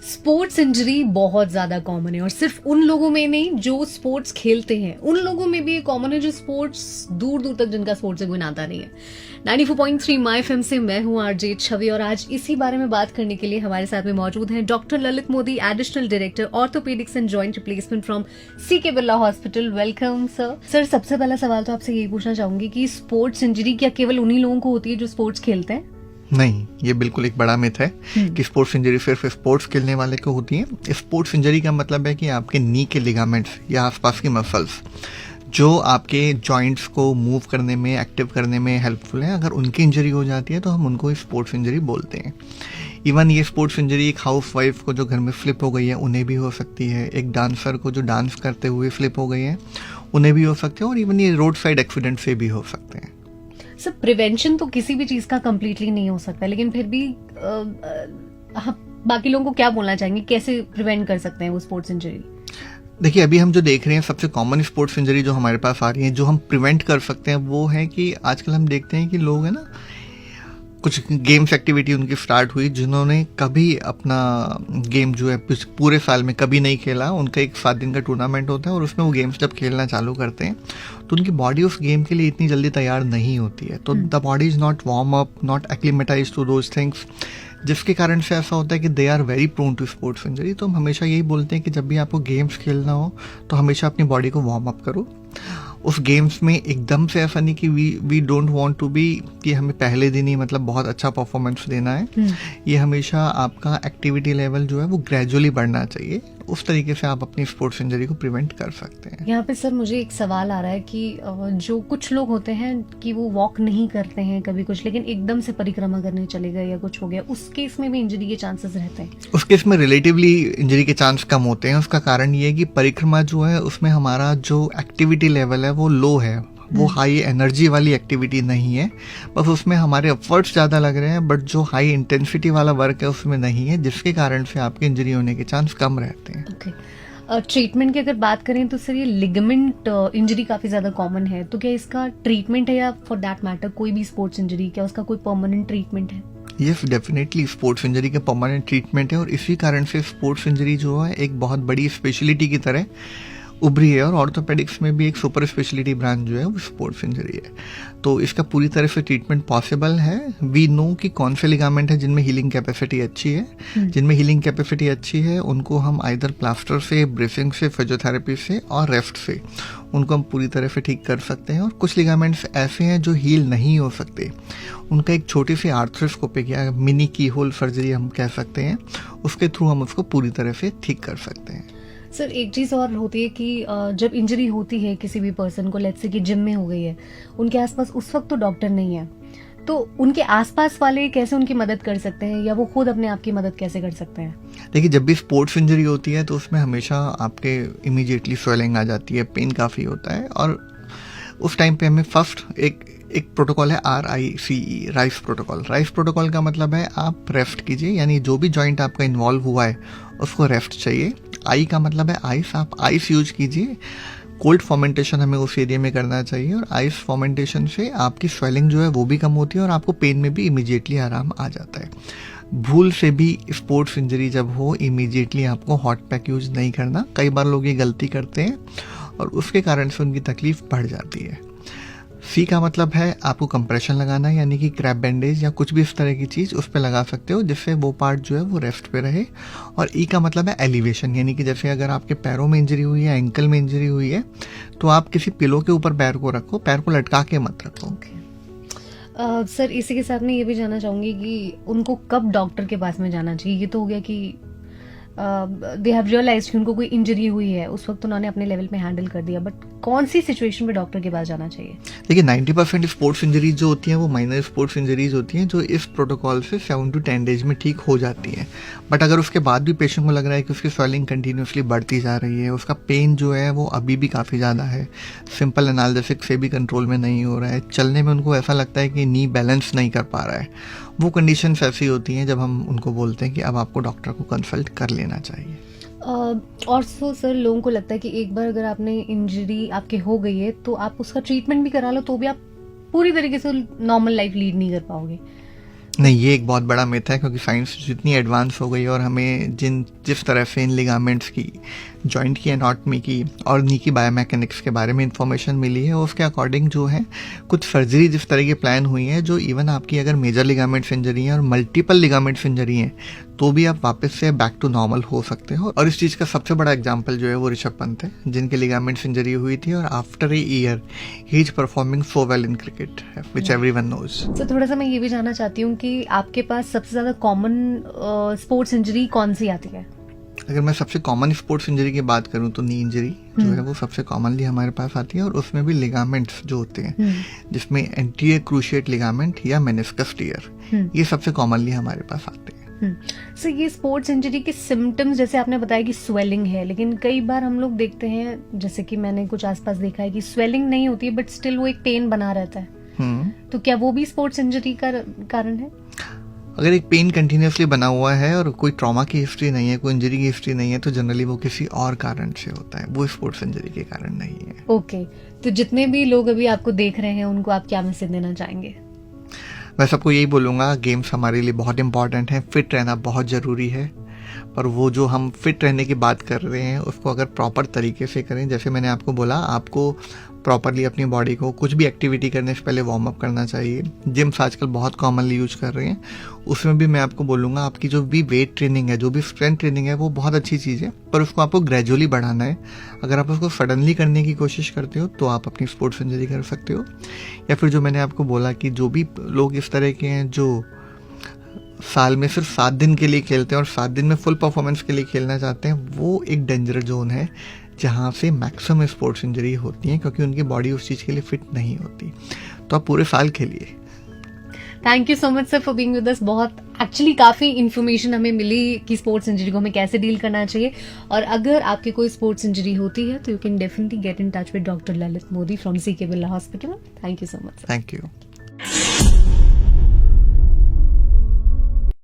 Sports injury बहुत ज्यादा common है और सिर्फ उन लोगों में नहीं जो स्पोर्ट्स खेलते हैं, उन लोगों में भी कॉमन है जो स्पोर्ट्स दूर दूर तक जिनका स्पोर्ट्स से कोई नाता नहीं है। 94.3 माय एफएम से मैं हूं आरजे छवि और आज इसी बारे में बात करने के लिए हमारे साथ में मौजूद हैं doctor Lalit Modi, additional director orthopaedics and joint replacement from CK Birla hospital. Welcome sir. Sir, सबसे पहला सवाल तो आपसे यही पूछना चाहूंगी कि स्पोर्ट्स इंजरी क्या केवल उन्हीं लोगों को होती है जो स्पोर्ट्स खेलते हैं? नहीं, ये बिल्कुल एक बड़ा मिथ है कि स्पोर्ट्स इंजरी सिर्फ स्पोर्ट्स खेलने वाले को होती है। स्पोर्ट्स इंजरी का मतलब है कि आपके नी के लिगामेंट्स या आसपास की मसल्स जो आपके जॉइंट्स को मूव करने में, एक्टिव करने में हेल्पफुल है, अगर उनकी इंजरी हो जाती है तो हम उनको स्पोर्ट्स इंजरी बोलते हैं। इवन ये स्पोर्ट्स इंजरी एक हाउस वाइफ को जो घर में फ्लिप हो गई है उन्हें भी हो सकती है, एक डांसर को जो डांस करते हुए फ्लिप हो गई है उन्हें भी हो सकते हैं, और इवन ये रोड साइड एक्सीडेंट से भी हो सकते हैं। सर, प्रिवेंशन तो किसी भी चीज का कंप्लीटली नहीं हो सकता, लेकिन फिर भी बाकी लोगों को क्या बोलना चाहेंगे, कैसे प्रिवेंट कर सकते हैं वो स्पोर्ट्स इंजरी? देखिए, अभी हम जो देख रहे हैं सबसे कॉमन स्पोर्ट्स इंजरी जो हमारे पास आ रही है, जो हम प्रिवेंट कर सकते हैं, वो है कि आजकल हम देखते हैं कि लोग है ना, कुछ गेम्स एक्टिविटी उनकी स्टार्ट हुई जिन्होंने कभी अपना गेम जो है पूरे साल में कभी नहीं खेला, उनका एक 7 दिन का टूर्नामेंट होता है और उसमें वो गेम्स जब खेलना चालू करते हैं तो उनकी बॉडी उस गेम के लिए इतनी जल्दी तैयार नहीं होती है, तो the body is not warm up, not acclimatise to those things, जिसके कारण से ऐसा होता है कि they are very prone to sports injury. तो हम हमेशा यही बोलते हैं कि जब भी आपको गेम्स खेलना हो तो हमेशा अपनी बॉडी को वार्म अप करो। उस गेम्स में एकदम से ऐसा नहीं कि we don't want to be कि हमें पहले दिन ही मतलब बहुत अच्छा परफॉर्मेंस देना है। ये हमेशा आपका एक्टिविटी लेवल जो है वो ग्रेजुअली बढ़ना चाहिए, उस तरीके से आप अपनी स्पोर्ट्स इंजरी को प्रिवेंट कर सकते हैं। यहाँ पे सर मुझे एक सवाल आ रहा है कि जो कुछ लोग होते हैं कि वो वॉक नहीं करते हैं कभी कुछ, लेकिन एकदम से परिक्रमा करने चले गए या कुछ हो गया, उस केस में भी इंजरी के चांसेस रहते हैं? उस केस में रिलेटिवली इंजरी के चांस कम होते हैं। उसका कारण ये है कि परिक्रमा जो है उसमें हमारा जो एक्टिविटी लेवल है वो लो है, वो हाई एनर्जी वाली एक्टिविटी नहीं है, बस उसमें हमारे एफर्ट्स ज़्यादा लग रहे हैं, बट जो हाई इंटेंसिटी वाला वर्क है उसमें नहीं है, जिसके कारण से आपकी इंजरी होने के चांस कम रहते हैं। ट्रीटमेंट की अगर बात करें तो सर ये लिगामेंट इंजरी काफ़ी ज़्यादा कॉमन है, तो क्या इसका ट्रीटमेंट है या फॉर दैट मैटर कोई भी स्पोर्ट्स इंजरी, क्या उसका कोई परमानेंट ट्रीटमेंट है? यस, डेफिनेटली स्पोर्ट्स इंजरी का परमानेंट ट्रीटमेंट है, और इसी कारण से स्पोर्ट्स इंजरी जो है एक बहुत बड़ी स्पेशलिटी की तरह उभरी है, और ऑर्थोपेडिक्स में भी एक सुपर स्पेशलिटी ब्रांच जो है वो स्पोर्ट्स इंजरी है। तो इसका पूरी तरह से ट्रीटमेंट पॉसिबल है। वी नो कि कौन से लिगामेंट है जिनमें हीलिंग कैपेसिटी अच्छी है, जिनमें हीलिंग कैपेसिटी अच्छी है उनको हम आइदर प्लास्टर से, ब्रेसिंग से, फिजियोथेरेपी से और रेस्ट से उनको हम पूरी तरह से ठीक कर सकते हैं। और कुछ लिगामेंट्स ऐसे हैं जो हील नहीं हो सकते, उनका एक छोटी सी आर्थ्रोस्कोपिक या मिनी की होल सर्जरी हम कह सकते हैं, उसके थ्रू हम उसको पूरी तरह से ठीक कर सकते हैं। सर, एक चीज़ और होती है कि जब इंजरी होती है किसी भी पर्सन को, लेट्स से कि जिम में हो गई है, उनके आसपास उस वक्त तो डॉक्टर नहीं है, तो उनके आसपास वाले कैसे उनकी मदद कर सकते हैं या वो खुद अपने आप की मदद कैसे कर सकते हैं? देखिए, जब भी स्पोर्ट्स इंजरी होती है तो उसमें हमेशा आपके इमीडिएटली स्वेलिंग आ जाती है, पेन काफ़ी होता है, और उस टाइम पे हमें फर्स्ट एक प्रोटोकॉल है RICE, rice protocol. Rice protocol का मतलब है आप रेस्ट कीजिए, यानी जो भी जॉइंट आपका इन्वॉल्व हुआ है उसको रेस्ट चाहिए। आई का मतलब है आइस, आप आइस यूज कीजिए। कोल्ड फर्मेंटेशन हमें उस एरिया में करना चाहिए, और आइस फर्मेंटेशन से आपकी स्वेलिंग जो है वो भी कम होती है और आपको पेन में भी इमीडिएटली आराम आ जाता है। भूल से भी स्पोर्ट्स इंजरी जब हो इमीडिएटली आपको हॉट पैक यूज नहीं करना। कई बार लोग ये गलती करते हैं और उसके कारण से उनकी तकलीफ बढ़ जाती है। C का मतलब है आपको कंप्रेशन लगाना, यानी कि क्रैप बैंडेज या कुछ भी इस तरह की चीज़ उस पर लगा सकते हो जिससे वो पार्ट जो है वो रेस्ट पे रहे। और E का मतलब है एलिवेशन, यानी कि जैसे अगर आपके पैरों में इंजरी हुई है, एंकल में इंजरी हुई है, तो आप किसी पिलो के ऊपर पैर को रखो, पैर को लटका के मत रखो। सर, इसी के साथ में ये भी जानना चाहूँगी कि उनको कब डॉक्टर के पास में जाना चाहिए? ये तो हो गया कि दे हैव रियलाइज्ड कि उनको कोई इंजरी हुई है, उस वक्त उन्होंने अपने लेवल पे हैंडल कर दिया, बट कौन सी सिचुएशन में डॉक्टर के पास जाना चाहिए? देखिए, 90% स्पोर्ट्स इंजरीज जो होती हैं वो माइनर स्पोर्ट्स इंजरीज होती हैं जो इस प्रोटोकॉल से 7 to 10 डेज में ठीक हो जाती हैं। बट अगर उसके बाद भी पेशेंट को लग रहा है कि उसकी स्वेलिंग कंटिन्यूसली बढ़ती जा रही है, उसका पेन जो है वो अभी भी काफ़ी ज़्यादा है, सिंपल एनाल्जेसिक से भी कंट्रोल में नहीं हो रहा है, चलने में उनको ऐसा लगता है कि नी बैलेंस नहीं कर पा रहा है, वो कंडीशंस ऐसी होती हैं जब हम उनको बोलते हैं कि अब आपको डॉक्टर को कंसल्ट कर लेना चाहिए। और सर, लोगों को लगता है कि एक बार अगर आपने इंजरी आपके हो गई है तो आप उसका ट्रीटमेंट भी करा लो तो भी आप पूरी तरीके से नॉर्मल लाइफ लीड नहीं कर पाओगे, नहीं, ये एक बहुत बड़ा मिथ है, क्योंकि साइंस जितनी एडवांस हो गई और हमें जिस तरह से इन लिगामेंट्स की, जॉइंट की एनाटॉमी की और नी की बायोमैकेनिक्स के बारे में इंफॉर्मेशन मिली है, उसके अकॉर्डिंग जो है कुछ सर्जरी जिस तरह की प्लान हुई है, जो इवन आपकी अगर मेजर लिगामेंट्स इंजरी है और मल्टीपल लिगामेंट्स इंजरी है तो भी आप वापस से बैक टू नॉर्मल हो सकते हो। और इस चीज़ का सबसे बड़ा एग्जाम्पल जो है वो ऋषभ पंत है, जिनके लिगामेंट्स इंजरी हुई थी और after a year he is performing so well in cricket, which everyone knows. तो थोड़ा सा मैं ये भी जानना चाहती हूँ कि आपके पास सबसे ज्यादा कॉमन स्पोर्ट्स इंजरी कौन सी आती है? अगर मैं सबसे कॉमन स्पोर्ट्स इंजरी की बात करूं तो नी इंजरी जो है वो सबसे कॉमनली हमारे पास आती है, और उसमें भी लिगामेंट्स जो होते हैं जिसमें एंटीरियर क्रूशिएट लिगामेंट या मेनिस्कस टियर, ये सबसे कॉमनली हमारे पास आते हैं। सो ये स्पोर्ट्स इंजरी के सिम्टम्स, जैसे आपने बताया कि स्वेलिंग है, लेकिन कई बार हम लोग देखते हैं, जैसे कि मैंने कुछ आसपास देखा है कि स्वेलिंग नहीं होती है बट स्टिल वो एक पेन बना रहता है, तो क्या वो भी स्पोर्ट्स इंजरी का कारण है? अगर एक पेन कंटिन्यूसली बना हुआ है और कोई ट्रॉमा की हिस्ट्री नहीं है, कोई इंजरी की हिस्ट्री नहीं है, तो जनरली वो किसी और कारण से होता है, वो स्पोर्ट्स इंजरी के कारण नहीं है। ओके, तो जितने भी लोग अभी आपको देख रहे हैं उनको आप क्या मैसेज देना चाहेंगे? मैं सबको यही बोलूँगा, गेम्स हमारे लिए बहुत इंपॉर्टेंट है, फिट रहना बहुत ज़रूरी है, पर वो जो हम फिट रहने की बात कर रहे हैं उसको अगर प्रॉपर तरीके से करें, जैसे मैंने आपको बोला, आपको प्रॉपरली अपनी बॉडी को कुछ भी एक्टिविटी करने से पहले वार्म अप करना चाहिए। जिम्स आजकल बहुत कॉमनली यूज कर रहे हैं, उसमें भी मैं आपको बोलूँगा आपकी जो भी वेट ट्रेनिंग है, जो भी स्ट्रेंथ ट्रेनिंग है, वो बहुत अच्छी चीज़ है, पर उसको आपको ग्रेजुअली बढ़ाना है। अगर आप उसको सडनली करने की कोशिश करते हो तो आप अपनी स्पोर्ट्स इंजरी कर सकते हो। या फिर जो मैंने आपको बोला कि जो भी लोग इस तरह के हैं जो साल में सिर्फ 7 दिन के लिए खेलते हैं और 7 दिन में फुल परफॉर्मेंस के लिए खेलना चाहते हैं, वो एक डेंजर जोन है जहाँ से मैक्सिमम स्पोर्ट्स इंजरी होती है, क्योंकि उनकी बॉडी उस चीज़ के लिए फिट नहीं होती। तो आप पूरे साल खेलिए। Thank you so much sir for being with us. बहुत एक्चुअली काफ़ी इन्फॉर्मेशन हमें मिली कि स्पोर्ट्स इंजरी को हमें कैसे डील करना चाहिए, और अगर आपकी कोई स्पोर्ट्स इंजरी होती है तो you can definitely get in touch with doctor Lalit Modi from CK Birla hospital. Thank you so much. Thank you.